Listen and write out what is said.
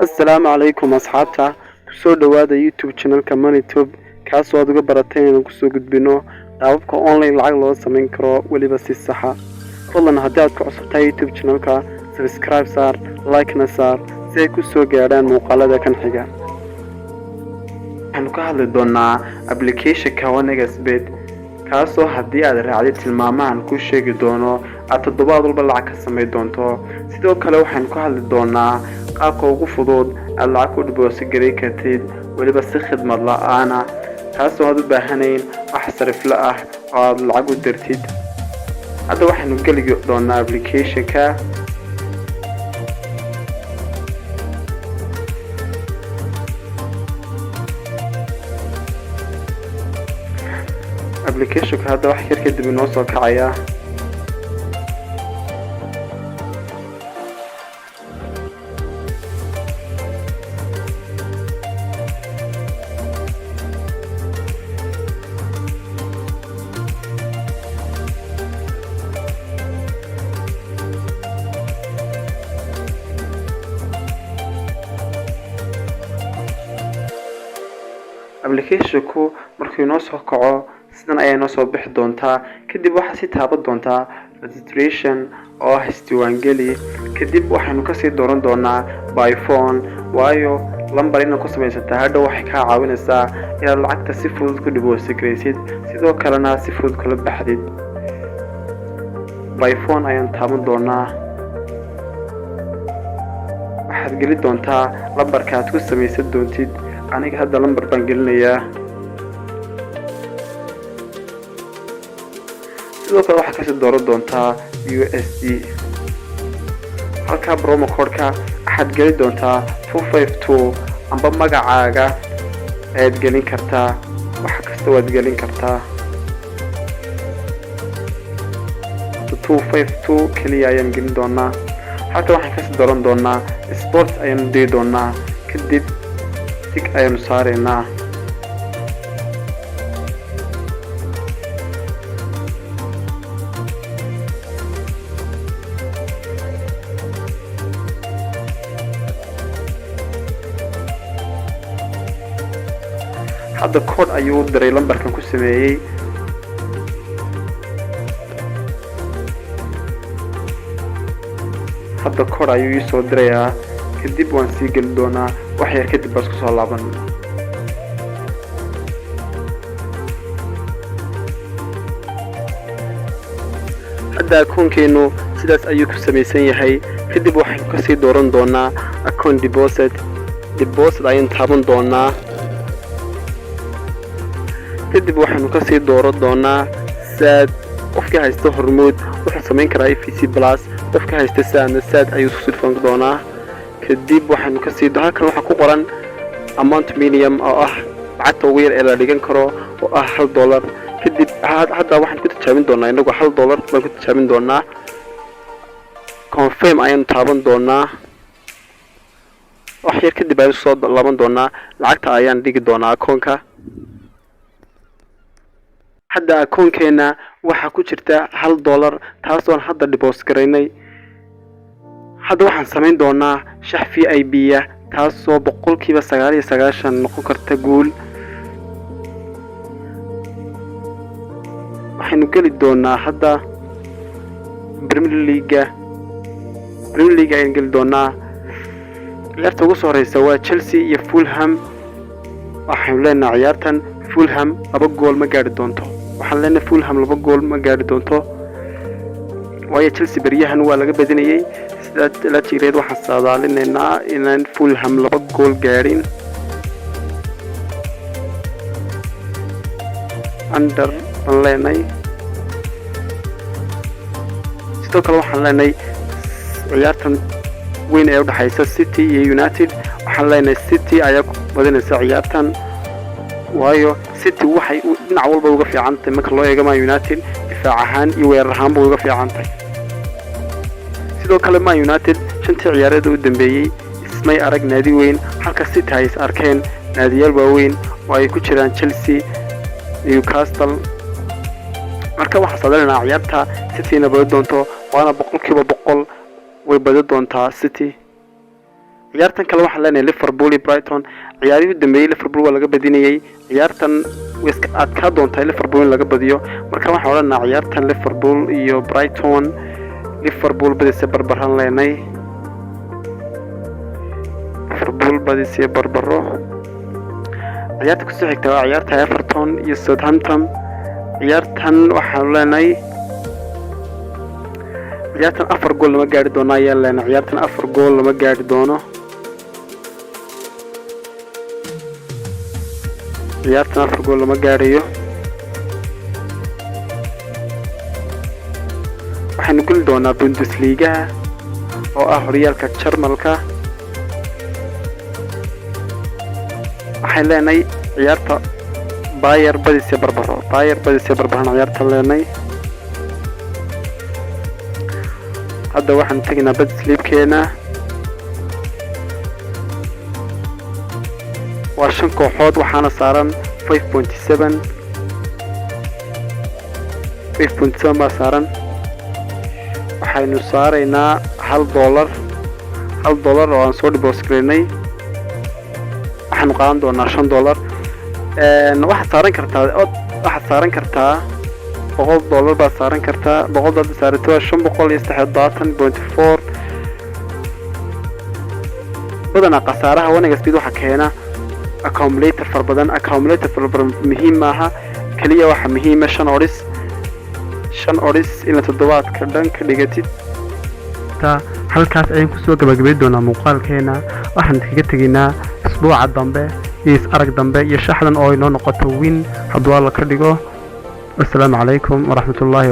السلام عليكم أصحابتا kusoo dhawaada YouTube channelka MoneyTube kaasoo aad uga barateen inaan kusoo gudbino qaababka online lacag loo sameyn karo waliba si sax ah. fadlan haddii aad ku cusub tahay YouTube channelka subscribe saar, like na saar si ay kusoo gaadhaan muuqaalada kan xiga. waxaan ka hadli doonaa application-ka OneXBet kaasoo haddii aad raacday tilmaamahan ku sheegi doono aad toddobaad walba lacag ka sameyn doonto. sidoo kale waxaan ku hadli doonaa qaabka ugu fudud aad lacag ku deposit gareyn kartid waliba si khidmad la'aan ah taasoo aad u baahanayn wax sarifle ah oo aad lacag u dirtid. hadda waxaanu geli doonaa application-ka. hadda wax yar kadib inoo soo kacaya. application-ku markuu inoo soo kaco sidan ayaa inoo soo bixi doontaa. kadib waxaa si taaban doontaa registration oo ah isdiiwaangeli. kadib waxaanu kasii dooran doonaa by phone waayo lambar inaad ku samaysataa hadha waxay kaa caawinaysaa inaad lacagta si fudud ku deposit gareysid sidoo kalena si fudud kula baxdid. by phone ayaan taaban doonaa. waxaad geli doontaa lambarka aad ku samaysan doontid. aniga hadda lambar baan gelinayaa. sidoo kale waxaad kasii dooran doontaa USD. halkaa promo code-ka waxaad geli doontaa 252 amba magacaaga ayaad gelin kartaa. wax kasta waad gelin kartaa. 252 keliya ayaan gelin doonaa. halka waxaan kasii dooran doonaa sports ayaanu dii doonaa. kadib tig ayaanu saareynaa. hadda code ayuu diray lambarkan ku sameeyey. hadda code ayuu ii soo dirayaa. kadib waan sii geli doonaa. wax yar kadib baan isku soo laaban. hadda akoonkeenu sidaas ayuu ku samaysan yahay. kadib waxaynu kasii dooran doonaa account deposit ayaan taaban doonaa. kadib waxaanu kasii dooran doonaa saad. qofkii haysta hormuud wuxuu samayn karaa EVC plus. qofkii haysta saadna saad ayuu isku sirfan doonaa. kadib waxaanu kasii halkan waxaa ku qoran amount minimum oo ah lacagta ugu yar ee la dhigan karo oo ah $1. kadib hadda waxaan ku tijaabin doonaa inagu $1 baan ku tijaabin doonaa. confirm ayaanu taaban doonaa. wax yar kadib ayaan soo laaban doonaa. lacagta ayaan dhigi doonaa akoonka. hadda akoonkeena waxaa ku jirta $1 taasoon hadda deposit gareynay. hadda waxaan samayn doonaa shax VIP-ya taasoo 99% noqon karta guul. waxaynu geli doonaa hadda Premier League ayaan geli doonaa. ciyaarta ugu soo horeysa waa Chelsea iyo Fulham. waxaynu leenahay ciyaartan Fulham 2 gool ma gaari doonto. waxaan leenahay Fulham 2 gool ma gaari doonto waayo Chelsea bariyahan waa laga badinayay. sidaa la jireed waxaan saadaalinaynaa inaan Fulham 2 gool gaarin. under baan leenahay. sidoo kale waxaan leenahay ciyaartan weyn ee u dhaxaysa City iyo United. waxaan leenahay City ayaa ku badinaysa ciyaartan waayo City waxay dhinac walba uga fiican tahay marka loo eego Man United. difaac ahaan iyo weerar ahaanba uga fiican tahay. sidoo kale Man United 5 ciyaareed u dambeeyay ismay arag naadi weyn halka City ay is arkeen naadiyaal waaweyn oo ay ku jiraan Chelsea, Newcastle. marka waxaa saadalinaa ciyaarta City na badi doonto waana 100% way badi doontaa City. ciyaartan kale waxaan leenahay Liverpool iyo Brighton ciyaarihii dambeeyay Liverpool waa laga badinayay ciyaartan iska adkaa doontaa Liverpool in laga badiyo marka waxaan odhanayaa ciyaartan Liverpool iyo Brighton Liverpool badisay barbaran leenay Liverpool badisay barbaro ciyaarta kusoo xigta waa ciyaarta Everton iyo Southampton ciyaartan waxaan leenahay ciyaartan 4 gool lama gaari doono ayaa leenahay ciyaartan 4 gool lama gaari doono ciyaartan 4 gool lama gaarayo waxaan guli doonaa Bundesliga oo ah horyaalka Jarmalka waxaan leenahay ciyaarta Bayer badisay barbaro ciyaarta leenahay hadda waxaan tagnaa Bundesliga waa 5 kooxood waxaana saaran 5.7 baa saaran waxaynu saaraynaa $1 oo aan soo deposit gareynay waxaanu qaadan doonaa $5 waxaad saaran kartaa $100 baad saaran kartaa 100 baad saarato 573.4 badanaa khasaaraha wanaga speed waxa keena accumulator farbadan muhiim maaha kaliya waxa muhiim ah 5 odis ila toddobaadka dhan ka dhigatid halkaas ayaan ku soo gabagabay doonaa muuqaalkeena waxaan kaga taginaa isbuuca dambe iyo arag dambe iyo shaxdan oo inoo noqoto win haddii la ka dhigo. Assalaamu calaykum waraxmatullaahi